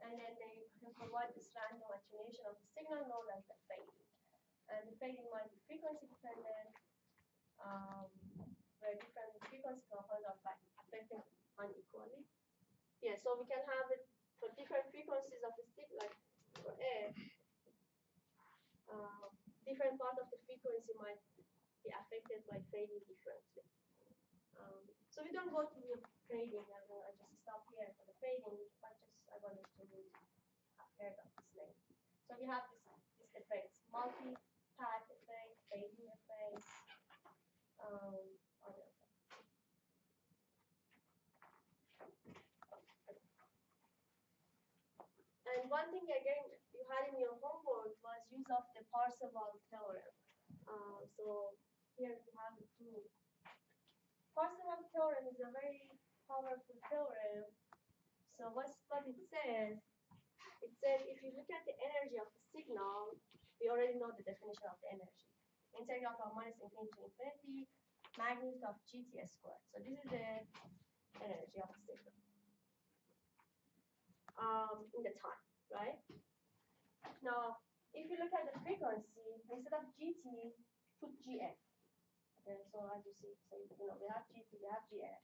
And then they can provide this random attenuation of the signal known as the fading. And the fading might be frequency dependent, where different frequency components are affected unequally. Yeah, so we can have it for different frequencies of the signal, like for air. Different part of the frequency might be affected by fading differently. So we don't go through the fading, I just stop here for the fading, I wanted to have heard of this name. So we have this effects, multi-path effect, fading effects, other effects. And one thing again you had in your homework was use of the Parseval theorem. So here we have the proof. Parseval theorem is a very powerful theorem. So what it says? It says if you look at the energy of the signal, we already know the definition of the energy. Integral from minus infinity to infinity, magnitude of GT squared. So this is the energy of the signal in the time, right? Now, if you look at the frequency, instead of GT, put GF. Okay, so as you see, so we have GT, we have GF.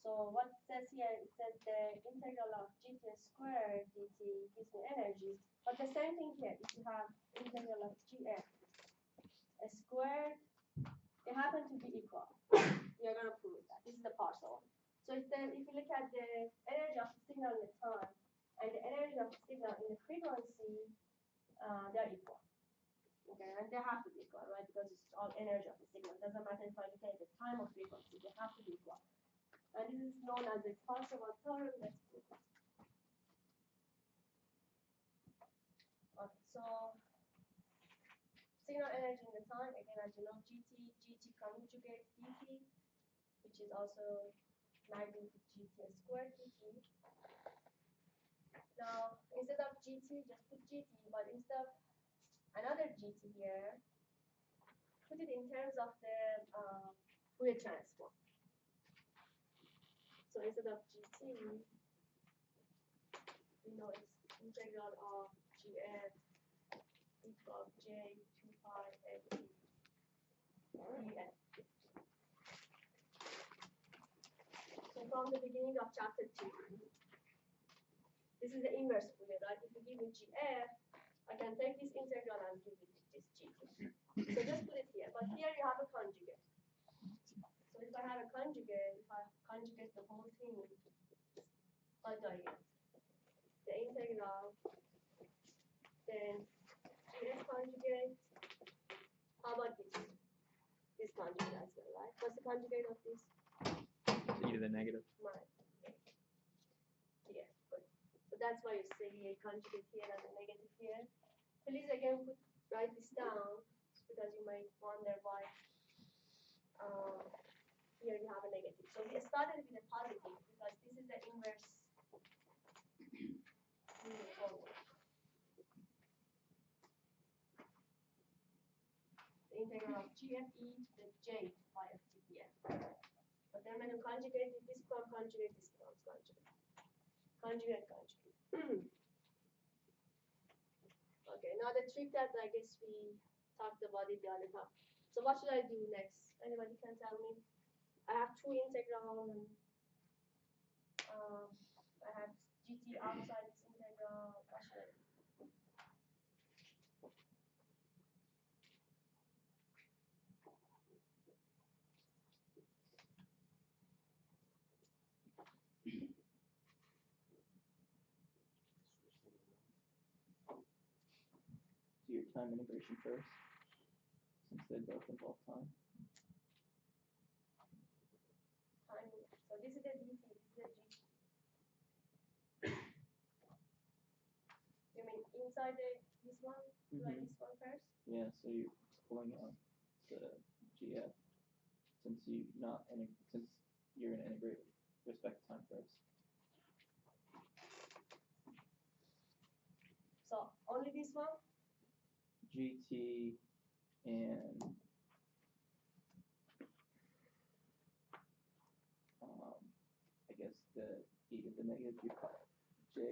So what it says here, it says the integral of GT squared dt gives me energy. But the same thing here, if you have integral of GF squared, they happen to be equal. You're going to prove that. This is the partial one. So it says if you look at the energy of the signal in the time and the energy of the signal in the frequency, they're equal. Okay, and they have to be equal, right? Because it's all energy of the signal. It doesn't matter if I look at the time or frequency, they have to be equal. And this is known as the Parseval theorem. Let's prove it. Okay, so signal energy in the time, again, as you know, GT conjugate dt, which is also magnitude GT squared dt. Now, instead of GT, just put GT, but instead of another GT here, put it in terms of the Fourier transform. So instead of GT, we know it's integral of GF equals J 2 pi f df. So from the beginning of chapter 2, this is the inverse Fourier, right? If you give me GF, I can take this integral and give it this GT. So just put it here. But here you have a conjugate. So if I have a conjugate, if I conjugate the whole thing, what do I get? The integral, then GF conjugate. How about this? This conjugate as well, right? What's the conjugate of this? E to the negative. Right. Yeah, good. So that's why you see a conjugate here and a negative here. Please again write this down because you might wonder why here you have a negative. So we started with a positive because this is the inverse moving forward. The integral of GFE to the J to pi of TPF. But then when you conjugate it, this becomes conjugate, this becomes conjugate. Conjugate, conjugate. now the trick that I guess we talked about it the other time. So what should I do next? Anybody can tell me? I have two integrals and I have GT outside this integral. What should I do? Do your time integration first, since they both involve time. Timing. So this is the DC, this is the GT. You mean inside this one? Like this one first? Yeah, so you're pulling out the GF since you're gonna integrate with respect to time first. So only this one? GT and I guess the e to the negative j.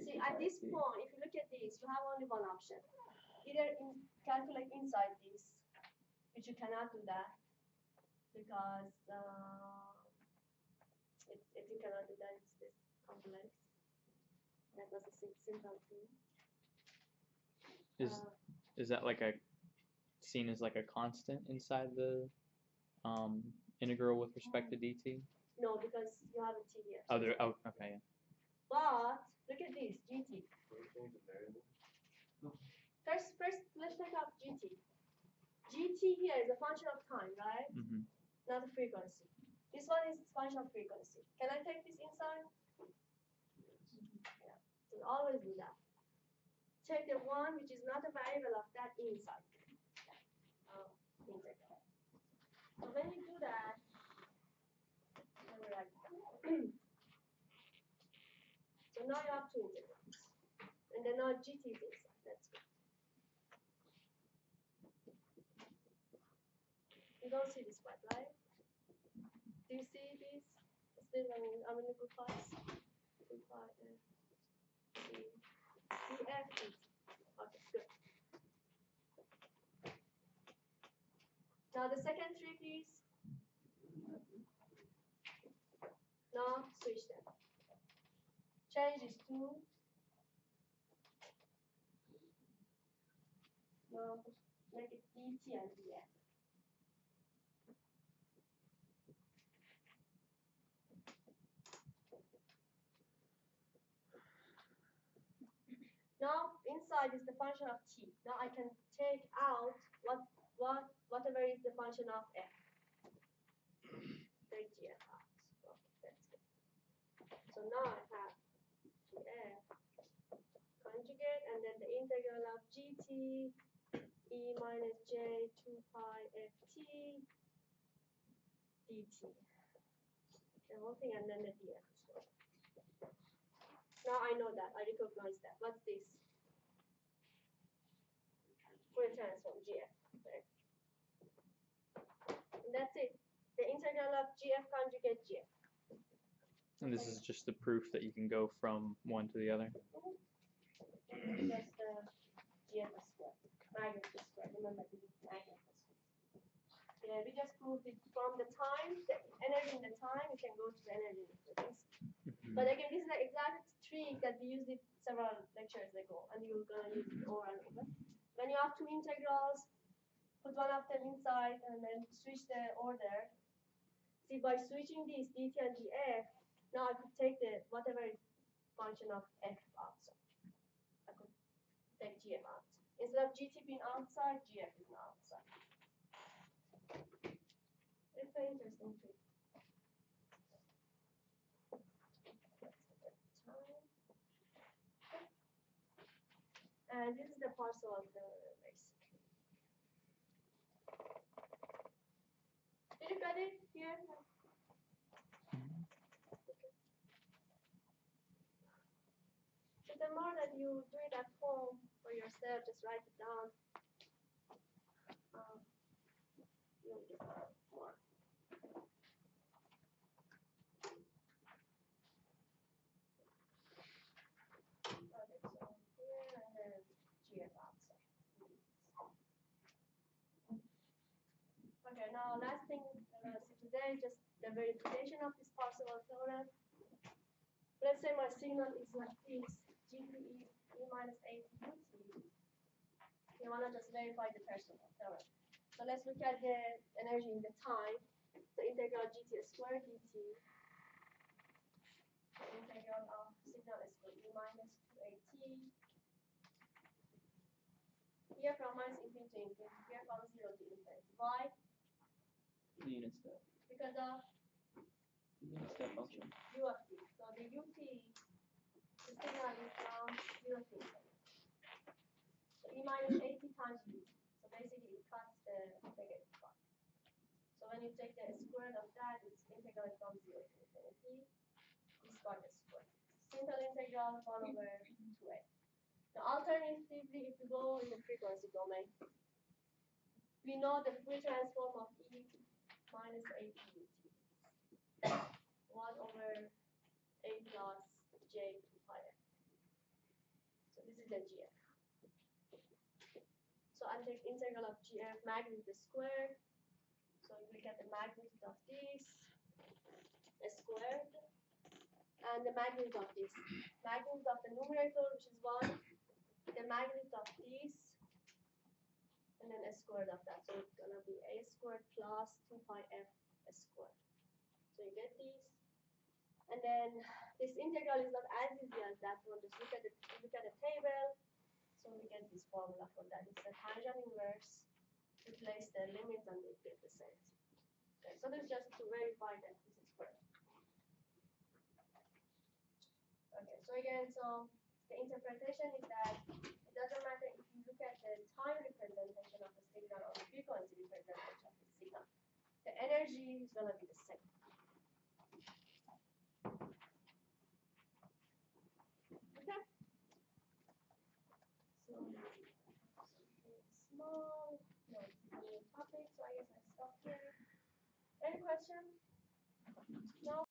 See, at this point, if you look at this, you have only one option. Either calculate inside this, which you cannot do that because if you cannot do that, it's this complex. That was a simple thing. Is that like seen as like a constant inside the integral with respect to dt? No, because you have a t here. Oh, okay, yeah. But look at this, GT. First, let's take out GT. GT here is a function of time, right? Mm-hmm. Not a frequency. This one is function of frequency. Can I take this inside? Yeah. So always do that. Take the one which is not a variable of that inside. Integral. So when you do that, so now you have two integrals. And then now GT is inside. That's good. You don't see this part, right? Do you see this? Still, I'm in a good class. Good part. CF is okay, good. Now the second trick is now switch them. Change this to now make it DT and DF. Now inside is the function of t. Now I can take out whatever is the function of f. Take gf out. Okay, that's good. So now I have gf conjugate and then the integral of gt e minus j 2 pi ft dt. The whole thing and then the df as well. Now I know that. I recognize that. What's this? Fourier transform gf. Right? And that's it. The integral of gf conjugate gf. And this is just the proof that you can go from one to the other. That's the gf square. Magnitude square. Remember this is magnitude square. Yeah, we just proved it from the time, the energy in the time, you can go to the energy in the frequency. But again, this is the exact trick that we used it several lectures ago, and you're gonna use it over and over. When you have two integrals, put one of them inside, and then switch the order. See, by switching these dt and df, now I could take the whatever is function of f outside. I could take gf outside. Instead of gt being outside, gf is now outside. It's an interesting trick. And this is the parcel of the basic. Did you get it here? So the more that you do it at home for yourself, just write it down. You'll get more. Okay, so here and then GF outside. last thing we're gonna see today, just the verification of this Parseval theorem. Let's say my signal is like this, GT is E minus 8 UT. You wanna just verify the Parseval theorem. So let's look at the energy in the time. So integral GT squared dt. The integral of signal is equal to E minus 2AT. Here from minus infinity to infinity, here from 0 to infinity. Why? The unit step. Because of The unit step function. u of t. So the ut, the signal is from 0 to infinity. So E minus 80 times u. So basically it cuts the negative part. So when you take the square root of that, it's integral from 0 to infinity. This part is squared. Simple integral 1 over 2a. Now alternatively, if you go in the frequency domain, we know the free transform of E minus 8 ut. 1 over a plus j 2 pi f. So this is the gf. So I take integral of gf magnitude squared. So you look at the magnitude of this squared and the magnitude of this. Magnitude of the numerator, which is 1, the magnitude of this, and then a squared of that. So it's gonna be a squared plus 2 pi f squared. So you get this. And then this integral is not as easy as that one. Just look at the table. So we get this formula for that. It's a tangent inverse. Replace the limits and they get the same. Okay, so this is just to verify that this is correct. Okay, so again, so the interpretation is that it doesn't matter if you look at the time representation of the signal or the frequency representation of the signal. The energy is gonna be the same. Okay. So small, no, it's a new topic, so I guess I stop here. Any question? No?